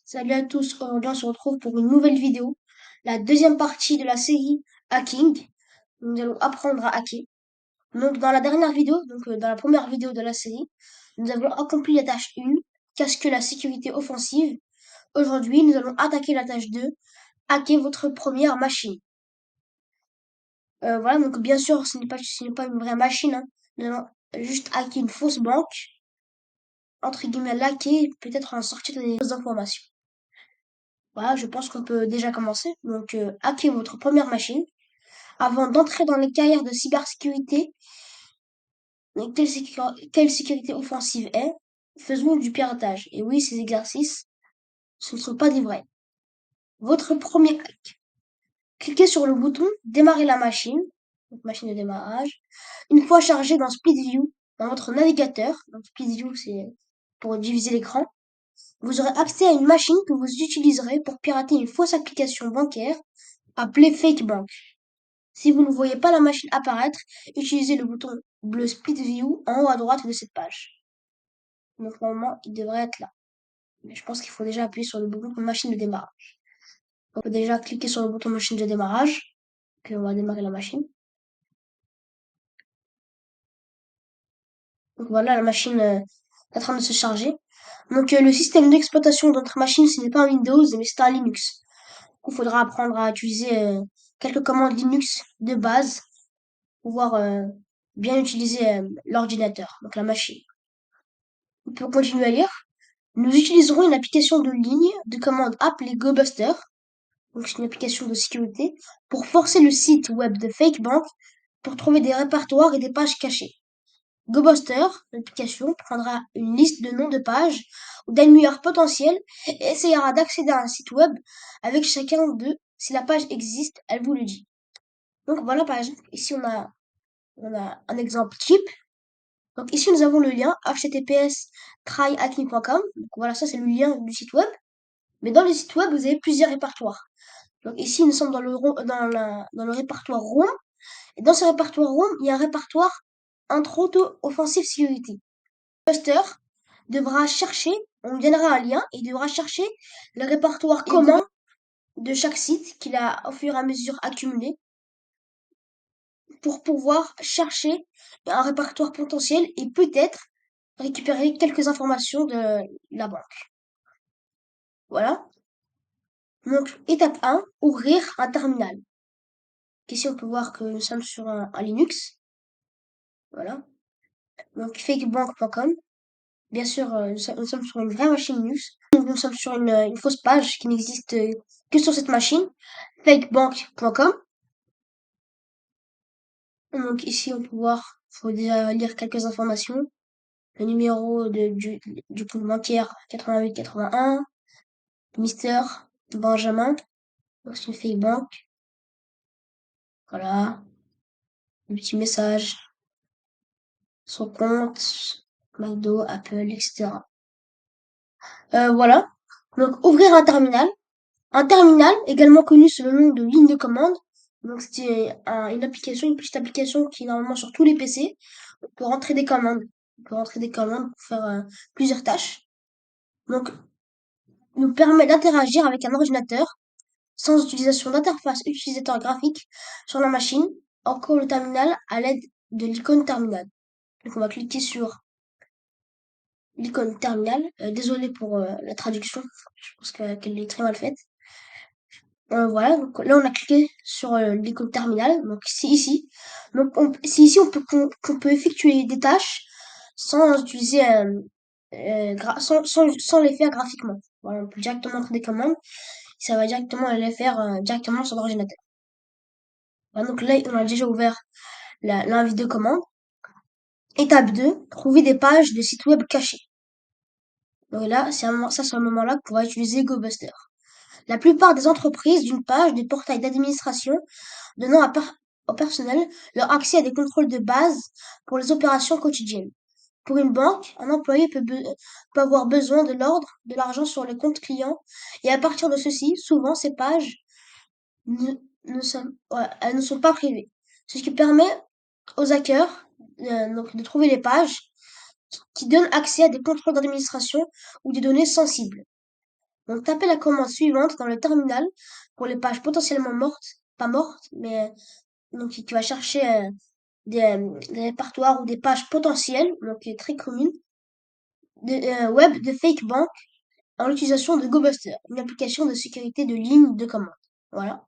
Salut à tous, aujourd'hui on se retrouve pour une nouvelle vidéo, la deuxième partie de la série Hacking. Nous allons apprendre à hacker. Donc dans la dernière vidéo, dans la première vidéo de la série, nous avons accompli la tâche 1, qu'est-ce que la sécurité offensive. Aujourd'hui, nous allons attaquer la tâche 2, hacker votre première machine. Voilà, donc bien sûr, ce n'est pas une vraie machine, hein. Nous allons juste hacker une fausse banque, entre guillemets, l'hacker, peut-être en sortir des fausses informations. Voilà, je pense qu'on peut déjà commencer. Donc, hacker votre première machine. Avant d'entrer dans les carrières de cybersécurité, donc quelle sécurité offensive est, faisons du piratage. Et oui, ces exercices, ce ne sont pas des vrais. Votre premier hack. Cliquez sur le bouton Démarrer la machine, donc machine de démarrage. Une fois chargé dans Split View, dans votre navigateur, donc Split View c'est pour diviser l'écran, vous aurez accès à une machine que vous utiliserez pour pirater une fausse application bancaire appelée Fake Bank. Si vous ne voyez pas la machine apparaître, utilisez le bouton bleu Split View en haut à droite de cette page. Donc normalement, il devrait être là. Mais je pense qu'il faut déjà appuyer sur le bouton machine de démarrage. On peut déjà cliquer sur le bouton machine de démarrage. Puis on va démarrer la machine. Donc voilà, la machine est en train de se charger. Donc le système d'exploitation de notre machine, ce n'est pas un Windows, mais c'est un Linux. Il faudra apprendre à utiliser quelques commandes Linux de base pour pouvoir bien utiliser l'ordinateur, donc la machine. On peut continuer à lire. Nous utiliserons une application de ligne de commande appelée GoBuster, donc c'est une application de sécurité, pour forcer le site web de Fake Bank pour trouver des répertoires et des pages cachées. GoBuster, l'application, prendra une liste de noms de pages ou d'annuaires potentiels et essayera d'accéder à un site web avec chacun d'eux. Si la page existe, elle vous le dit. Donc voilà, par exemple, ici on a un exemple type. Donc ici nous avons le lien https tryhacking.com. Donc voilà, ça c'est le lien du site web. Mais dans le site web, vous avez plusieurs répertoires. Donc ici, nous sommes dans le répertoire Room. Et dans ce répertoire Room, il y a un répertoire Intro to Offensive Security. Le Buster devra chercher, on lui donnera un lien, et il devra chercher le répertoire commun de chaque site qu'il a au fur et à mesure accumulé pour pouvoir chercher un répertoire potentiel et peut-être récupérer quelques informations de la banque. Voilà. Donc, étape 1, ouvrir un terminal. Ici, on peut voir que nous sommes sur un Linux. Voilà. Donc, fakebank.com. Bien sûr, nous sommes sur une vraie machine Linux. Nous sommes sur une fausse page qui n'existe que sur cette machine. Fakebank.com. Donc, ici, on peut voir, faut déjà lire quelques informations. Le numéro du compte bancaire 8881. Mister Benjamin. Donc, c'est une fake bank. Voilà. Le petit message. Son compte. McDo, Apple, etc. Voilà. Donc, ouvrir un terminal. Un terminal, également connu sous le nom de ligne de commande. Donc, c'est une application, une petite application qui est normalement sur tous les PC. On peut rentrer des commandes. On peut rentrer des commandes pour faire plusieurs tâches. Donc, nous permet d'interagir avec un ordinateur sans utilisation d'interface utilisateur graphique sur la machine. Encore le terminal à l'aide de l'icône terminal. Donc, on va cliquer sur l'icône terminal. Désolé pour la traduction. Je pense qu'elle est très mal faite. Voilà, donc là on a cliqué sur l'icône terminal, donc c'est ici. Donc c'est ici qu'on peut effectuer des tâches sans utiliser sans les faire graphiquement. Voilà, on peut directement entrer des commandes, ça va directement les faire directement sur l'ordinateur. Voilà, donc là on a déjà ouvert l'invite de commande. Étape 2, trouver des pages de sites web cachés. Donc là, c'est un moment-là qu'on va utiliser GoBuster. La plupart des entreprises d'une page des portails d'administration donnant au personnel leur accès à des contrôles de base pour les opérations quotidiennes. Pour une banque, un employé peut avoir besoin de l'ordre, de l'argent sur les comptes clients, et à partir de ceci, souvent ces pages ne, elles ne sont pas privées. C'est ce qui permet aux hackers donc de trouver les pages qui donnent accès à des contrôles d'administration ou des données sensibles. Donc, tapez la commande suivante dans le terminal pour les pages potentiellement mortes, pas mortes, mais donc tu vas chercher des répertoires ou des pages potentielles, donc très communes, web de fake bank en l'utilisation de GoBuster, une application de sécurité de ligne de commande. Voilà.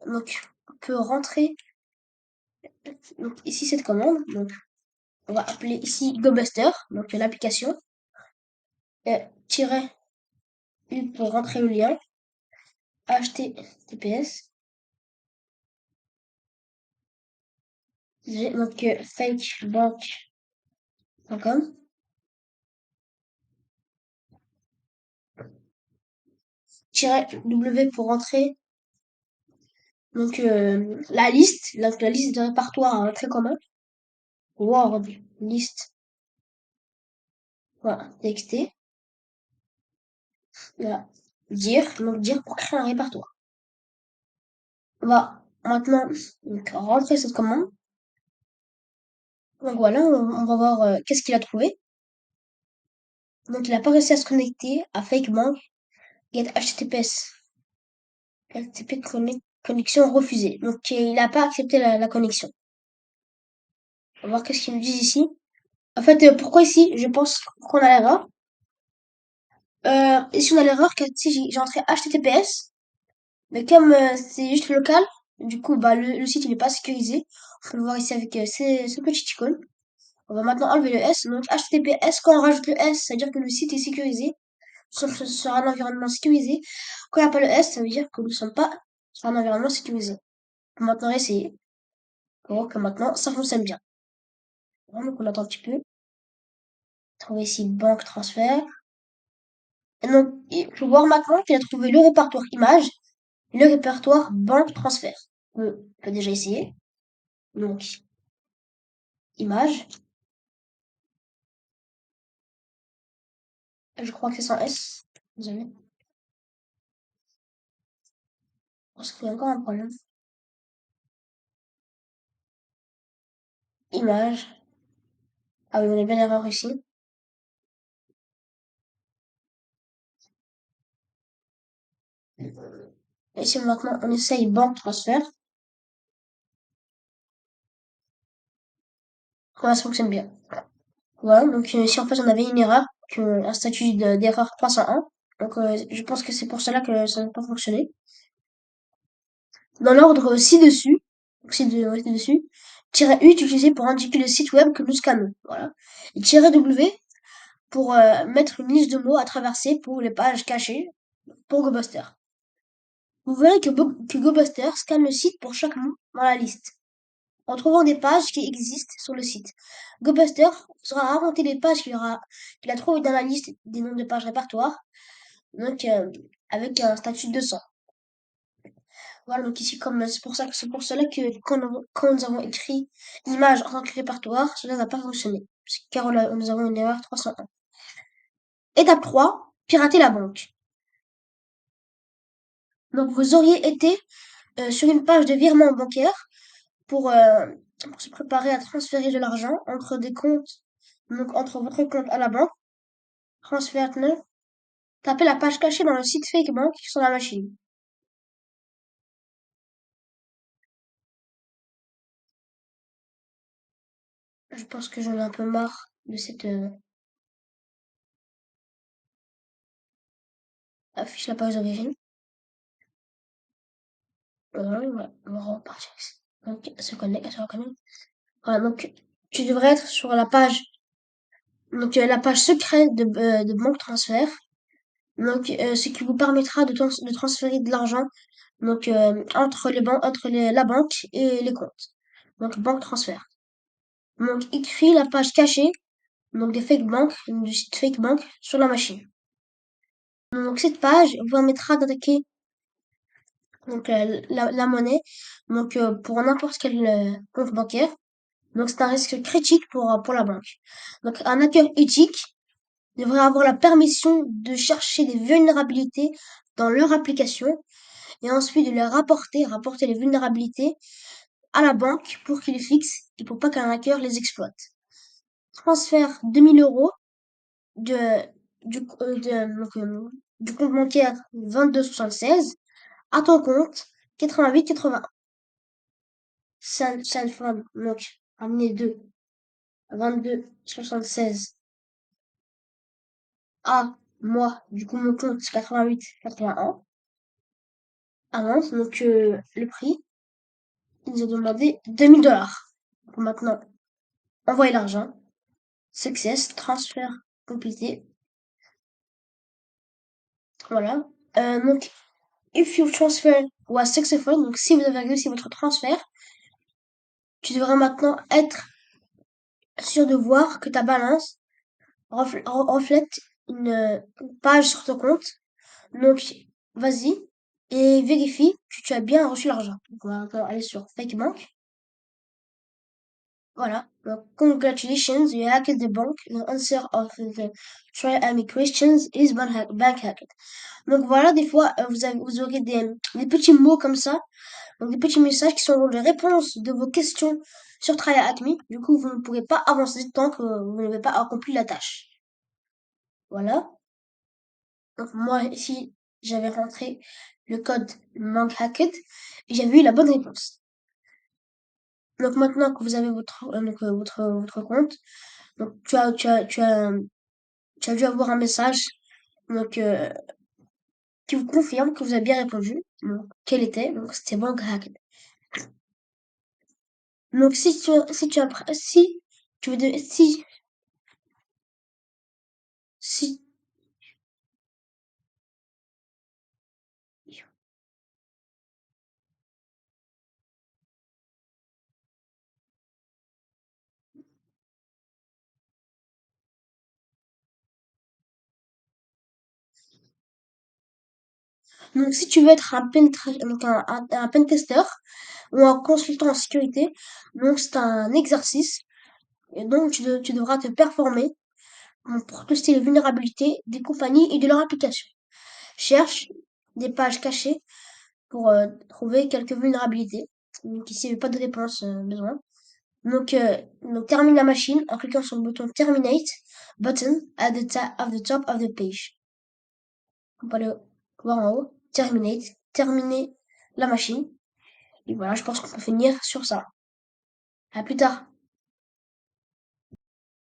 Donc, on peut rentrer donc, ici cette commande. Donc, on va appeler ici GoBuster, donc l'application, tiret U pour rentrer le lien, HTTPS, donc fakebank.com, W pour rentrer donc la liste de répertoire très commun, Word, liste, voilà, TXT, voilà, dire pour créer un répertoire. On va maintenant donc, rentrer cette commande. Donc voilà, on va voir qu'est-ce qu'il a trouvé. Donc il n'a pas réussi à se connecter à FakeBank get HTTPS. HTTP connexion refusée. Donc il n'a pas accepté la connexion. On va voir qu'est-ce qu'ils nous disent ici. En fait, pourquoi ici, je pense qu'on a l'erreur. Ici on a l'erreur car ici j'ai entré HTTPS, mais comme c'est juste local, du coup bah le site il n'est pas sécurisé. On peut le voir ici avec ce petit icône. On va maintenant enlever le S. Donc HTTPS, quand on rajoute le S, ça veut dire que le site est sécurisé. Sur un environnement sécurisé. Quand il n'y a pas le S, ça veut dire que nous ne sommes pas sur un environnement sécurisé. On va maintenant essayer. On voit que maintenant, ça fonctionne bien. Voilà, donc on attend un petit peu. Trouver ici banque transfert. Et donc, il faut voir maintenant qu'il a trouvé le répertoire image et le répertoire banque transfert. On peut déjà essayer. Donc, image. Je crois que c'est sans S. Désolé. Parce qu'il y a encore un problème. Image. Ah oui, on a bien l'erreur ici. Et si maintenant on essaye banque transfert, ça fonctionne bien. Voilà, donc ici en fait on avait une erreur, un statut d'erreur 301. Donc je pense que c'est pour cela que ça n'a pas fonctionné. Dans l'ordre ci-dessus, ouais, ci-dessus, -U est utilisé pour indiquer le site web que nous scannons. Voilà. Et -W pour mettre une liste de mots à traverser pour les pages cachées pour GoBuster. Vous verrez que GoBuster scanne le site pour chaque mot dans la liste, en trouvant des pages qui existent sur le site. GoBuster saura inventer les pages qu'il a trouvées dans la liste des noms de pages répertoires, donc avec un statut de 200. Voilà, donc ici, comme c'est pour cela que quand nous avons écrit l'image en tant que répertoire, cela n'a pas fonctionné, car nous avons une erreur 301. Étape 3, pirater la banque. Donc vous auriez été sur une page de virement bancaire pour, euh, pour se préparer à transférer de l'argent entre des comptes, donc entre votre compte à la banque, transfert, non, tapez la page cachée dans le site fake bank sur la machine. Je pense que j'en ai un peu marre de cette affiche la page d'origine. Voilà, on va repartir ici. Donc, se reconnecte. Voilà, donc tu devrais être sur la page, donc la page secrète de banque transfert. Donc, ce qui vous permettra de transférer de l'argent donc entre la banque et les comptes. Donc banque transfert. Donc écrit la page cachée donc des fake bank, du site fake bank sur la machine. Donc cette page vous permettra d'attaquer donc la monnaie donc pour n'importe quel compte bancaire. Donc c'est un risque critique pour la banque. Donc un hacker éthique devrait avoir la permission de chercher des vulnérabilités dans leur application et ensuite de les rapporter les vulnérabilités à la banque pour qu'ils les fixent et pour pas qu'un hacker les exploite. Transfert 2000 € de du compte bancaire 2276 à ton compte 8881. C'est une fois, donc, amener 2, 2276 à moi, du coup, mon compte, c'est 8881. Avance, donc, le prix, il nous a demandé 2000 $. Donc, maintenant, envoyer l'argent. Success, transfert complété. Voilà. Donc, if your transfer was successful, donc si vous avez réussi votre transfert, tu devrais maintenant être sûr de voir que ta balance reflète une page sur ton compte. Donc, vas-y et vérifie que tu as bien reçu l'argent. Donc, on va encore aller sur Fake Bank. Voilà. Donc, congratulations, you hacked the bank. The answer of the try questions is bank hacked. Donc voilà, des fois, vous aurez des petits mots comme ça, donc des petits messages qui sont les réponses de vos questions sur Try Me. Du coup, vous ne pourrez pas avancer tant que vous n'avez pas accompli la tâche. Voilà. Donc moi, ici, j'avais rentré le code Hacked et j'avais eu la bonne réponse. Donc maintenant que vous avez votre compte, donc tu as dû avoir un message donc, qui vous confirme que vous avez bien répondu. Donc, quel était? Donc c'était Hacked. Donc si tu veux si donc si tu veux être un pentester ou un consultant en sécurité, donc c'est un exercice et donc tu devras te performer pour tester les vulnérabilités des compagnies et de leurs applications. Cherche des pages cachées pour trouver quelques vulnérabilités. Donc ici, il n'y a pas de réponse besoin. Donc termine la machine en cliquant sur le bouton Terminate button at at the top of the page. On peut le voir en haut. Terminate. Terminer la machine. Et voilà, je pense qu'on peut finir sur ça. À plus tard.